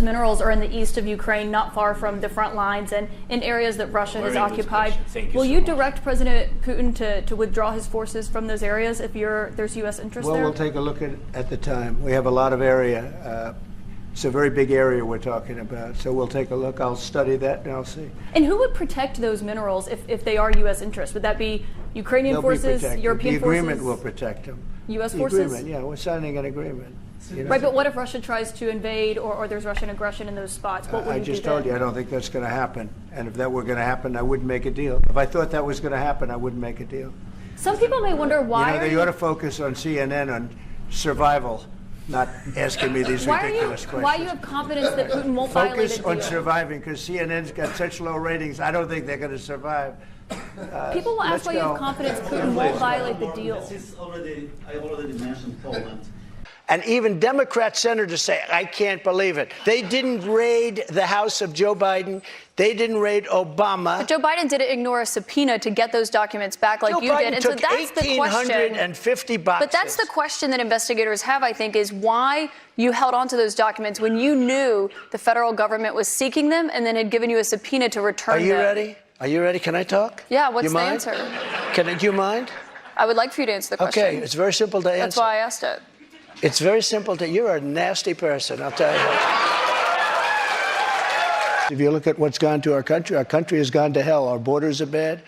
minerals are in the east of Ukraine, not far from the front lines and in areas that Russia has occupied. Will you direct President Putin to withdraw his forces from those areas if there's U.S. interest there? Well, we'll take a look at the time. We have a lot of area. It's a very big area we're talking about. So we'll take a look. I'll study that and I'll see. And who would protect those minerals if they are U.S. interests? Would that be Ukrainian forces, European forces? The agreement will protect them. U.S. forces? Agreement, yeah. We're signing an agreement. You know? Right, but what if Russia tries to invade or there's Russian aggression in those spots? What would you do? I just told you, I don't think that's going to happen. And if that were going to happen, I wouldn't make a deal. If I thought that was going to happen, I wouldn't make a deal. Some people may wonder why. You know, they ought to focus on CNN on survival, not asking me these ridiculous questions. Why you have confidence that Putin won't violate a deal? Focus on surviving, because CNN's got such low ratings. I don't think they're going to survive. People will ask why you have confidence Putin won't violate the deal. I already mentioned Poland. And even Democrat senators say, I can't believe it. They didn't raid the house of Joe Biden. They didn't raid Obama. But Joe Biden didn't ignore a subpoena to get those documents back like you did. And so that's the question. 1,850 boxes. But that's the question that investigators have, I think, is why you held on to those documents when you knew the federal government was seeking them and then had given you a subpoena to return them. Are you ready? Are you ready? Can I talk? Yeah, what's the answer? Do you mind? I would like for you to answer the question. Okay, it's very simple to answer. That's why I asked it. It's very simple you're a nasty person, I'll tell you. If you look at what's gone to our country has gone to hell. Our borders are bad.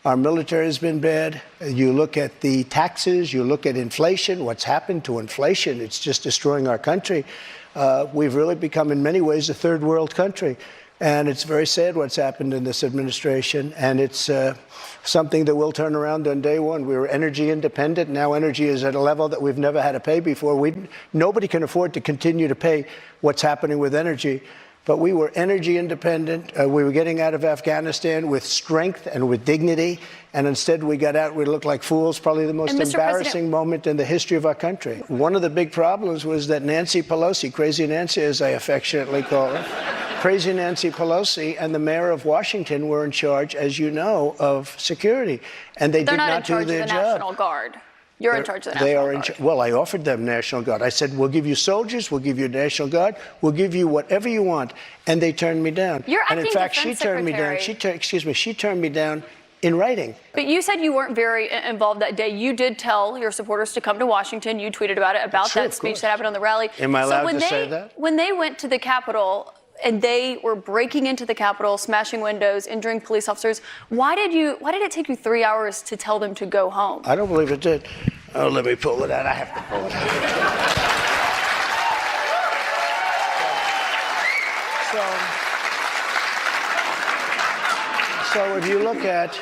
Our military has been bad. You look at the taxes, you look at inflation, what's happened to inflation, it's just destroying our country. We've really become, in many ways, a third world country. And it's very sad what's happened in this administration. And it's something that will turn around on day one. We were energy independent. Now energy is at a level that we've never had to pay before. Nobody can afford to continue to pay what's happening with energy. But we were energy independent. We were getting out of Afghanistan with strength and with dignity. And instead we got out, we looked like fools, probably the most embarrassing moment in the history of our country. One of the big problems was that Nancy Pelosi, Crazy Nancy as I affectionately call her, Crazy Nancy Pelosi and the mayor of Washington were in charge, as you know, of security. And they did not do their job. They're not in charge of the National Guard. You're in charge of the National Guard. Well, I offered them National Guard. I said, we'll give you soldiers, we'll give you National Guard, we'll give you whatever you want. And they turned me down. And in fact, she turned me down. She turned me down in writing. But you said you weren't very involved that day. You did tell your supporters to come to Washington. You tweeted about it, about that speech that happened on the rally. Am I allowed to say that? When they went to the Capitol and they were breaking into the Capitol, smashing windows, injuring police officers, why did it take you 3 hours to tell them to go home? I don't believe it did. Oh, let me pull it out. I have to pull it out. So if you look at,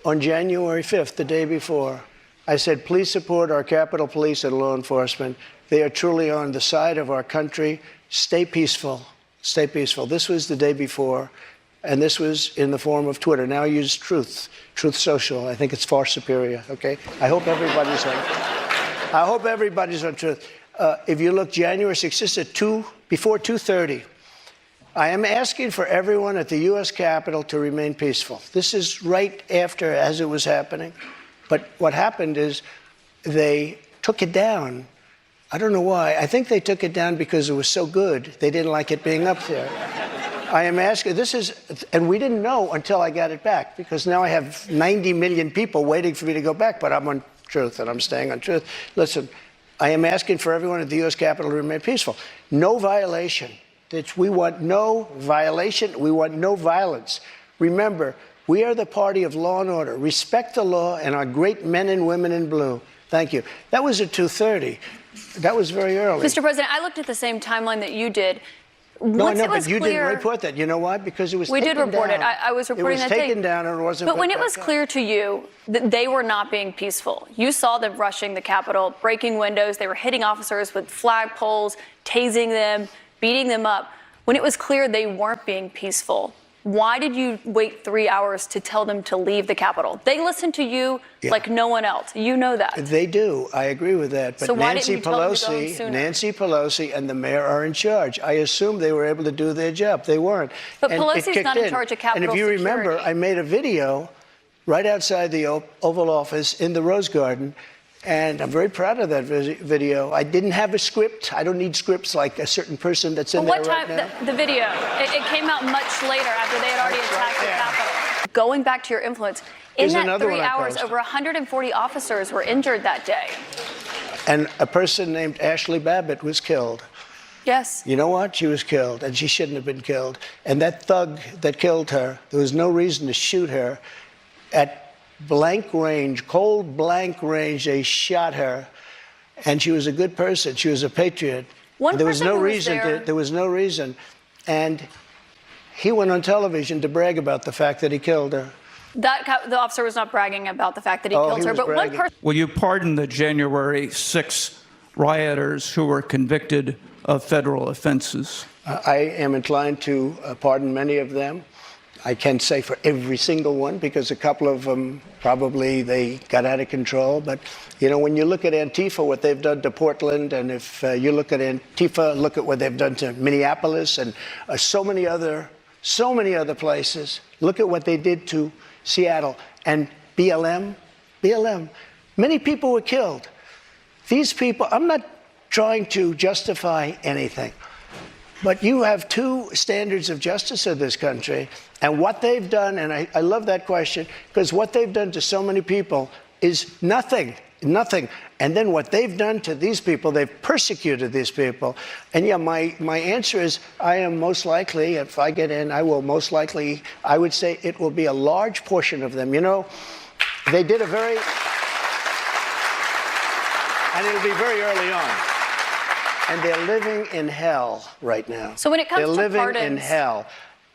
on January 5th, the day before, I said, please support our Capitol Police and law enforcement. They are truly on the side of our country. Stay peaceful. Stay peaceful. This was the day before, and this was in the form of Twitter. Now I use Truth Social. I think it's far superior, okay? I hope everybody's on Truth. If you look January 6th, this is before 2:30. I am asking for everyone at the U.S. Capitol to remain peaceful. This is right after, as it was happening. But what happened is they took it down. I don't know why. I think they took it down because it was so good. They didn't like it being up there. I am asking, and we didn't know until I got it back, because now I have 90 million people waiting for me to go back, but I'm on Truth and I'm staying on Truth. Listen, I am asking for everyone at the U.S. Capitol to remain peaceful. No violation. We want no violation. We want no violence. Remember, we are the party of law and order. Respect the law and our great men and women in blue. Thank you. That was at 2:30. That was very early. Mr. President, I looked at the same timeline that you did. No, I know, but you didn't report that. You know why? Because it was taken down. We did report it. I was reporting that day. It was taken down and it wasn't. But when it was clear to you that they were not being peaceful, you saw them rushing the Capitol, breaking windows. They were hitting officers with flagpoles, tasing them, beating them up. When it was clear they weren't being peaceful, why did you wait 3 hours to tell them to leave the Capitol? They listen to you like no one else. You know that. They do. I agree with that. But so why Nancy didn't you tell them to go home sooner? Nancy Pelosi and the mayor are in charge. I assume they were able to do their job. They weren't. But Pelosi's not in charge of Capitol security. And if you remember, I made a video right outside the Oval Office in the Rose Garden And I'm very proud of that video. I didn't have a script. I don't need scripts like a certain person that's in there right now. The video, it came out much later after they had already attacked the Capitol. Going back to your influence, in that 3 hours, over 140 officers were injured that day. And a person named Ashley Babbitt was killed. Yes. You know what? She was killed, and she shouldn't have been killed. And that thug that killed her, there was no reason to shoot her. At blank range, cold blank range, they shot her. And she was a good person. She was a patriot. There was no reason. And he went on television to brag about the fact that he killed her. The officer was not bragging about the fact that he killed her, but one person. Will you pardon the January 6 rioters who were convicted of federal offenses? I am inclined to pardon many of them. I can't say for every single one, because a couple of them probably they got out of control. But, you know, when you look at Antifa, what they've done to Portland, and if you look at Antifa, look at what they've done to Minneapolis and so many other places. Look at what they did to Seattle and BLM. Many people were killed. These people, I'm not trying to justify anything, but you have two standards of justice in this country, and what they've done, and I love that question, because what they've done to so many people is nothing. And then what they've done to these people, they've persecuted these people. And yeah, my answer is, I am most likely, if I get in, I will most likely, I would say it will be a large portion of them. You know, they did a very, and it'll be very early on. And they're living in hell right now. So when it comes to pardons, they're living pardons, in hell.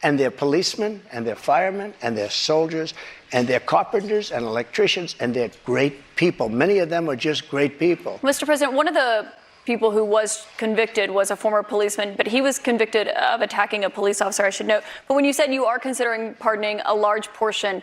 And they're policemen, and they're firemen, and they're soldiers, and they're carpenters and electricians, and they're great people. Many of them are just great people. Mr. President, one of the people who was convicted was a former policeman, but he was convicted of attacking a police officer, I should note. But when you said you are considering pardoning a large portion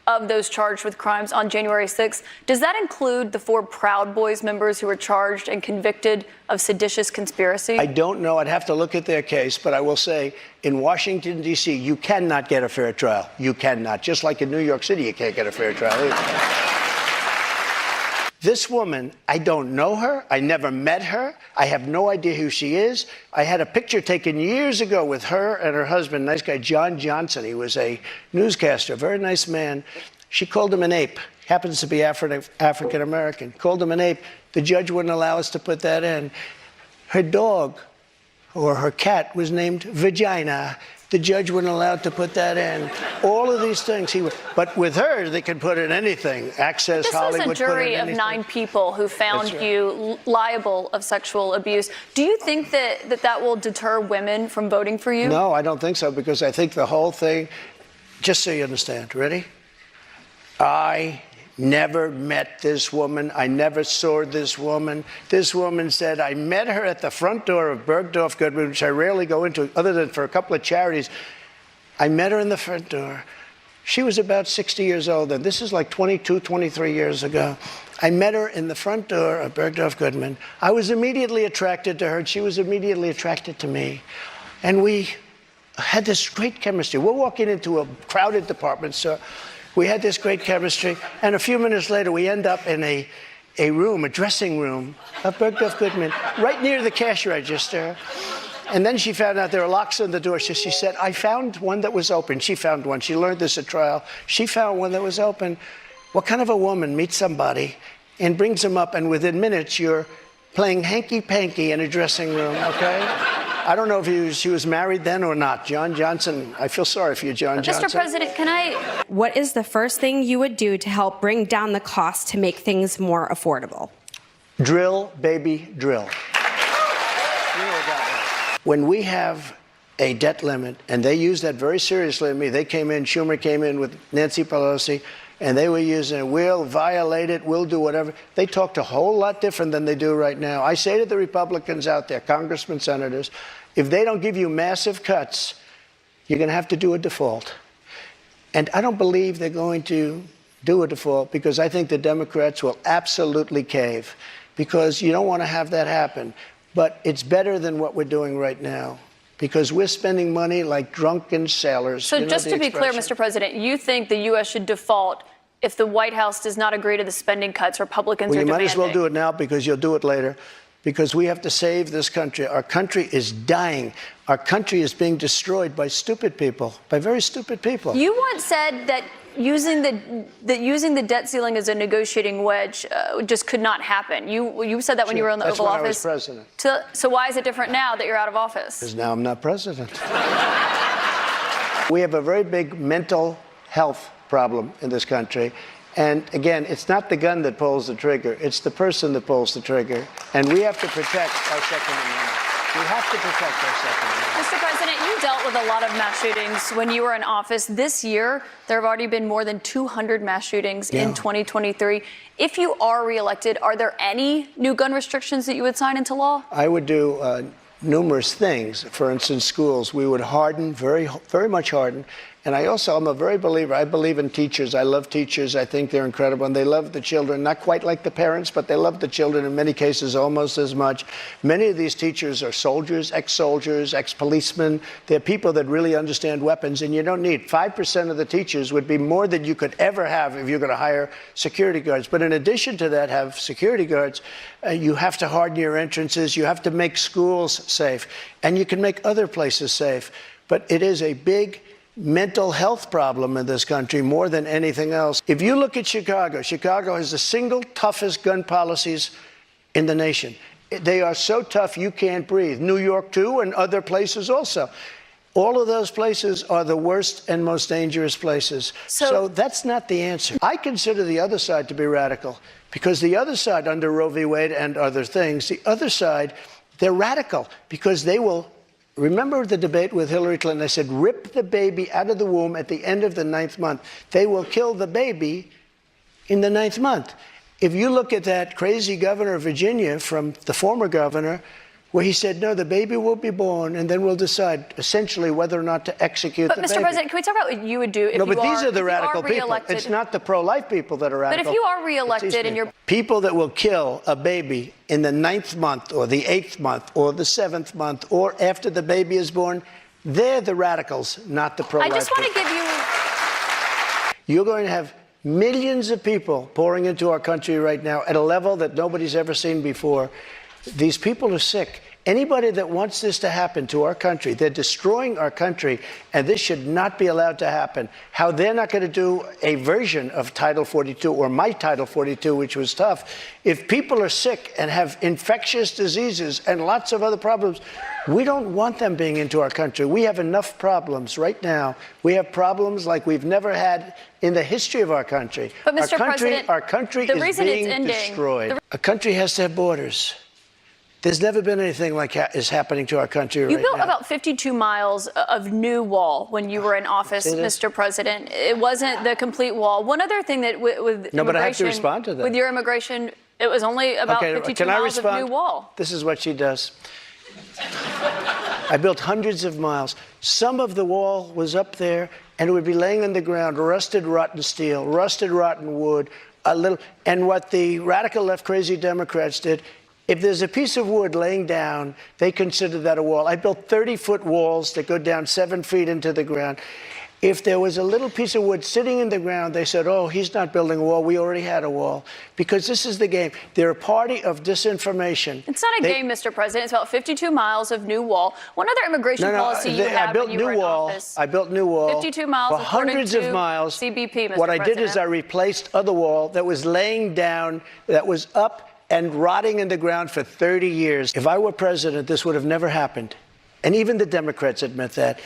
of those charged with crimes on January 6th, does that include the 4 Proud Boys members who were charged and convicted of seditious conspiracy? I don't know. I'd have to look at their case, but I will say in Washington, D.C., you cannot get a fair trial. You cannot. Just like in New York City, you can't get a fair trial either. This woman, I don't know her. I never met her. I have no idea who she is. I had a picture taken years ago with her and her husband, nice guy, John Johnson. He was a newscaster, very nice man. She called him an ape. Happens to be African American. Called him an ape. The judge wouldn't allow us to put that in. Her dog or her cat was named Vagina. The judge wouldn't allow to put that in. All of these things. But with her, they can put in anything. Access, Hollywood. This was a jury of 9 people who found you liable of sexual abuse. Do you think that will deter women from voting for you? No, I don't think so, because I think the whole thing, just so you understand, ready? I never met this woman. I never saw this woman. This woman said, I met her at the front door of Bergdorf Goodman, which I rarely go into other than for a couple of charities. I met her in the front door. She was about 60 years old, and this is like 22, 23 years ago. I met her in the front door of Bergdorf Goodman. I was immediately attracted to her, and she was immediately attracted to me. And we had this great chemistry. We're walking into a crowded department store. We had this great chemistry, and a few minutes later, we end up in a room, a dressing room of Bergdorf Goodman, right near the cash register. And then she found out there were locks on the door. So she said, I found one that was open. She found one. She learned this at trial. She found one that was open. What kind of a woman meets somebody and brings them up, and within minutes, you're playing hanky-panky in a dressing room, okay? I don't know if she was married then or not. John Johnson, I feel sorry for you, John Johnson. Mr. President, can I... What is the first thing you would do to help bring down the cost to make things more affordable? Drill, baby, drill. You know about that. When we have a debt limit, and they use that very seriously to me. They came in, Schumer came in with Nancy Pelosi, and they were using it. We'll violate it, we'll do whatever. They talked a whole lot different than they do right now. I say to the Republicans out there, congressmen, senators, if they don't give you massive cuts, you're going to have to do a default. And I don't believe they're going to do a default, because I think the Democrats will absolutely cave, because you don't want to have that happen. But it's better than what we're doing right now, because we're spending money like drunken sailors. So just to be clear, Mr. President, you think the U.S. should default if the White House does not agree to the spending cuts Republicans Well, are you demanding. might as well do it now because you'll do it later. Because we have to save this country. Our country is dying. Our country is being destroyed by stupid people, by very stupid people. You once said that using the debt ceiling as a negotiating wedge just could not happen. You said that when you were in the Oval Office. That's when I was president. So why is it different now that you're out of office? Because now I'm not president. We have a very big mental health problem in this country. And again, it's not the gun that pulls the trigger, it's the person that pulls the trigger. And we have to protect our Second Amendment. We have to protect our Second Amendment. Mr. President, you dealt with a lot of mass shootings when you were in office. This year, there have already been more than 200 mass shootings in 2023. If you are reelected, are there any new gun restrictions that you would sign into law? I would do numerous things. For instance, schools, we would harden, very much harden. And I'm a very believer. I believe in teachers. I love teachers. I think they're incredible. And they love the children, not quite like the parents, but they love the children in many cases almost as much. Many of these teachers are soldiers, ex-policemen. They're people that really understand weapons. And you don't need 5% of the teachers would be more than you could ever have if you're going to hire security guards. But in addition to that, have security guards, you have to harden your entrances. You have to make schools safe. And you can make other places safe. But it is a big mental health problem in this country more than anything else. If you look at Chicago, Chicago has the single toughest gun policies in the nation. They are so tough you can't breathe. New York, too, and other places also. All of those places are the worst and most dangerous places. So that's not the answer. I consider the other side to be radical because the other side, under Roe v. Wade and other things, the other side, they're radical because they will. Remember the debate with Hillary Clinton? I said, rip the baby out of the womb at the end of the 9th month. They will kill the baby in the 9th month. If you look at that crazy governor of Virginia from the former governor, where he said, no, the baby will be born, and then we'll decide essentially whether or not to execute the baby. But, Mr. President, can we talk about what you would do if no, but you these are the radical people. Re-elected? It's not the pro-life people that are radical. But if you are reelected and you're... People that will kill a baby in the 9th month or the 8th month or the 7th month or after the baby is born, they're the radicals, not the pro-life people. I just want to give you... You're going to have millions of people pouring into our country right now at a level that nobody's ever seen before. These people are sick. Anybody that wants this to happen to our country, they're destroying our country, and this should not be allowed to happen. How they're not going to do a version of Title 42 or my Title 42, which was tough. If people are sick and have infectious diseases and lots of other problems, we don't want them being into our country. We have enough problems right now. We have problems like we've never had in the history of our country. But, Mr. President, our country is being destroyed. A country has to have borders. There's never been anything like is happening to our country right now. You built about 52 miles of new wall when you were in office, Mr. President. It wasn't the complete wall. One other thing that with no, but I have to respond to that. With your immigration, it was only about 52 miles of new wall. This is what she does. I built hundreds of miles. Some of the wall was up there, and it would be laying on the ground, rusted, rotten steel, rusted, rotten wood, and what the radical left crazy Democrats did, if there's a piece of wood laying down, they consider that a wall. I built 30-foot walls that go down 7 feet into the ground. If there was a little piece of wood sitting in the ground, they said, oh, he's not building a wall. We already had a wall. Because this is the game. They're a party of disinformation. It's not a game, Mr. President. It's about 52 miles of new wall. One other immigration policy you had when you were in office. I built new wall. 52 miles for hundreds of miles. CBP, Mr. President. What I did is I replaced other wall that was laying down, that was up and rotting in the ground for 30 years. If I were president, this would have never happened. And even the Democrats admit that.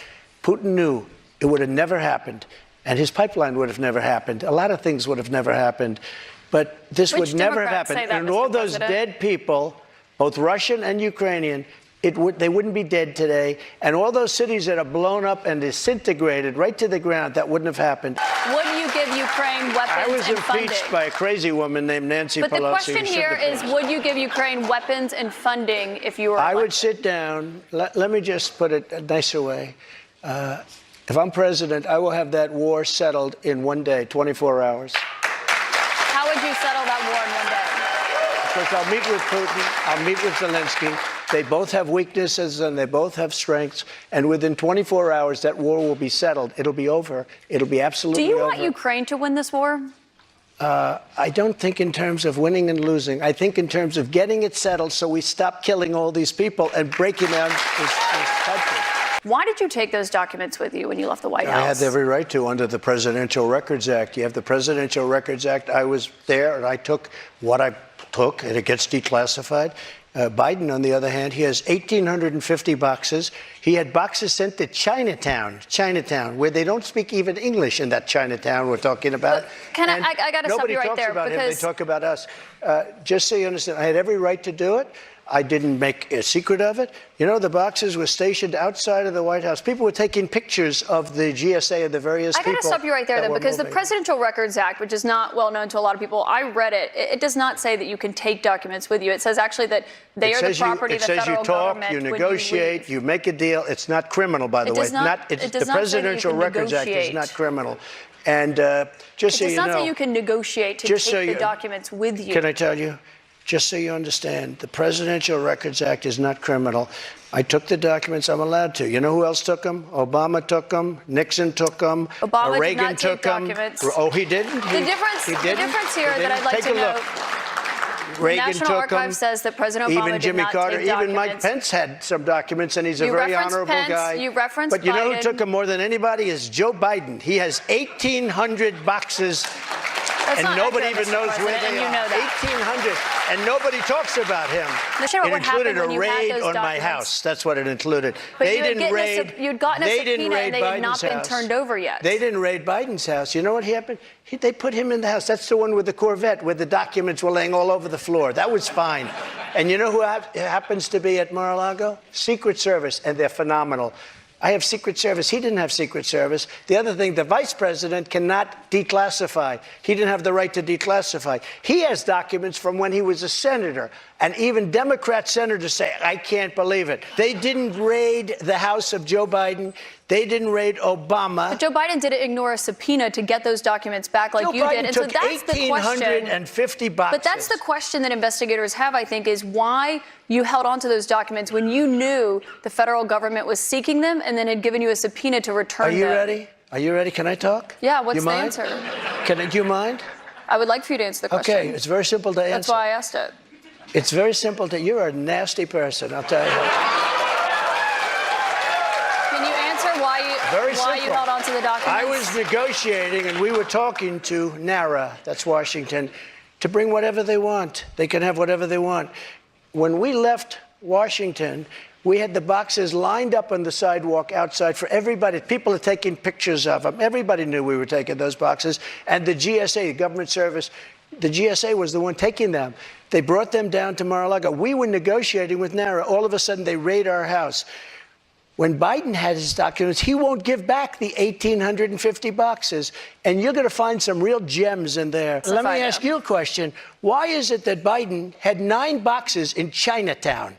Putin knew it would have never happened. And his pipeline would have never happened. A lot of things would have never happened. But this would never happen. And all those dead people, both Russian and Ukrainian, they wouldn't be dead today. And all those cities that are blown up and disintegrated right to the ground, that wouldn't have happened. Would you give Ukraine weapons I was and impeached funding? By a crazy woman named Nancy Pelosi. But the question here is, would you give Ukraine weapons and funding if you were elected? I would sit down. Let me just put it a nicer way. If I'm president, I will have that war settled in one day, 24 hours. How would you settle that war in one day? Because I'll meet with Putin, I'll meet with Zelensky. They both have weaknesses and they both have strengths. And within 24 hours, that war will be settled. It'll be over. It'll be absolutely over. Do you want Ukraine to win this war? I don't think in terms of winning and losing. I think in terms of getting it settled so we stop killing all these people and breaking down this country. Why did you take those documents with you when you left the White House? I had every right to under the Presidential Records Act. You have the Presidential Records Act. I was there and I took what I took, and it gets declassified. Biden, on the other hand, he has 1,850 boxes. He had boxes sent to Chinatown, where they don't speak even English in that Chinatown we're talking about. But I got to stop you right there. Nobody talks about him, they because talk about us. Just so you understand, I had every right to do it. I didn't make a secret of it. You know, the boxes were stationed outside of the White House. People were taking pictures of the GSA of the various people. I got to stop you right there, though, because the Presidential Records Act, which is not well known to a lot of people, I read it. It does not say that you can take documents with you. It says actually that they are the property of the federal government. It says you talk, you negotiate, you make a deal. It's not criminal, by the way. The Presidential Records Act is not criminal. And just so you know, it does not say you can negotiate to take the documents with you. Can I tell you? Just so you understand, the Presidential Records Act is not criminal. I took the documents. I'm allowed to. You know who else took them? Obama took them. Nixon took them. Obama Reagan did not took take them. documents. Oh, he didn't? The difference here that I'd like to know. Reagan the National took Archives says that President Obama even Jimmy did not Carter, take documents. even Mike Pence had some documents, and he's a very honorable guy. You referenced But you know who Biden. took them more than anybody is Joe Biden. He has 1,800 boxes. That's And not nobody accurate, even Mr. knows where President, they and you are. know that. 1,800, and nobody talks about him. It What happened included when a you had raid those on my documents? house. That's what it included. But they didn't raid. You'd gotten a they subpoena didn't raid and they had not Biden's been house. turned over yet. They didn't raid Biden's house. You know what happened? They put him in the house. That's the one with the Corvette, where the documents were laying all over the floor. That was fine. And you know who happens to be at Mar-a-Lago? Secret Service, and they're phenomenal. I have Secret Service. He didn't have Secret Service. The other thing, the vice president cannot declassify. He didn't have the right to declassify. He has documents from when he was a senator. And even Democrat senators say, I can't believe it. They didn't raid the house of Joe Biden. They didn't raid Obama. But Joe Biden didn't ignore a subpoena to get those documents back like you did. And so that's the question. 1,850 boxes. But that's the question that investigators have, I think, is why you held on to those documents when you knew the federal government was seeking them and then had given you a subpoena to return them. Are you ready? Are you ready? Can I talk? Yeah, what's the mind? answer? Do you mind? I would like for you to answer the question. Okay, it's very simple to answer. That's why I asked it. It's very simple to. You're a nasty person, I'll tell you. Can you answer why you held on to the documents? I was negotiating, and we were talking to NARA, that's Washington, to bring whatever they want. They can have whatever they want. When we left Washington, we had the boxes lined up on the sidewalk outside for everybody. People are taking pictures of them. Everybody knew we were taking those boxes. And the GSA, the government service, the GSA was the one taking them. They brought them down to Mar-a-Lago. We were negotiating with NARA. All of a sudden, they raid our house. When Biden had his documents, he won't give back the 1,850 boxes. And you're going to find some real gems in there. Let me ask you a question. Why is it that Biden had 9 boxes in Chinatown?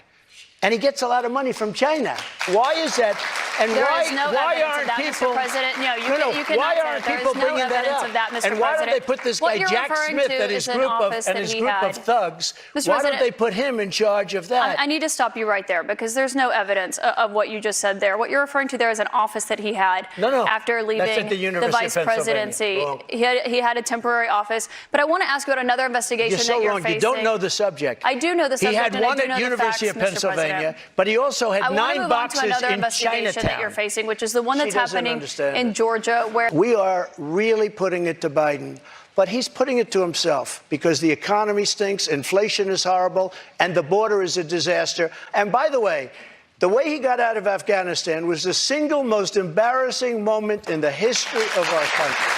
And he gets a lot of money from China. Why is that? And why aren't people? Mr. President, you cannot why say aren't there people is no bringing that evidence up? of that, Mr. And why don't they put this guy Jack Smith and his group of thugs? Why don't they put him in charge of that? I need to stop you right there because there's no evidence of what you just said there. What you're referring to there is an office that he had after leaving the vice presidency. He had a temporary office. But I want to ask you about another investigation that you're facing. You don't know the subject. I do know the subject. He had one at University of Pennsylvania, but he also had 9 boxes in Chinatown. That you're facing, which is the one that's happening in Georgia, where we are really putting it to Biden, but he's putting it to himself because the economy stinks, inflation is horrible, and the border is a disaster. And by the way he got out of Afghanistan was the single most embarrassing moment in the history of our country.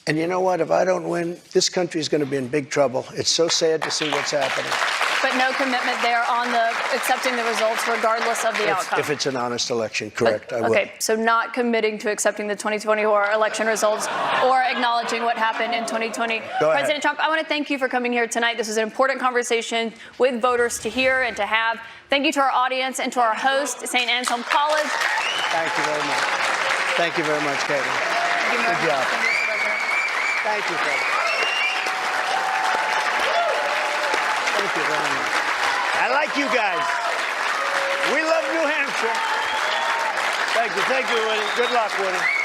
And you know what? If I don't win, this country is going to be in big trouble. It's so sad to see what's happening. But no commitment there on accepting the results regardless of the outcome. If it's an honest election, correct, I will. Okay, so not committing to accepting the 2024 election results or acknowledging what happened in 2020. President Trump, I want to thank you for coming here tonight. This is an important conversation with voters to hear and to have. Thank you to our audience and to our host, St. Anselm College. Thank you very much. Thank you very much, Katie. Good job. Thank you, Katie. Thank you very much. I like you guys. We love New Hampshire. Thank you, Woody. Good luck, Woody.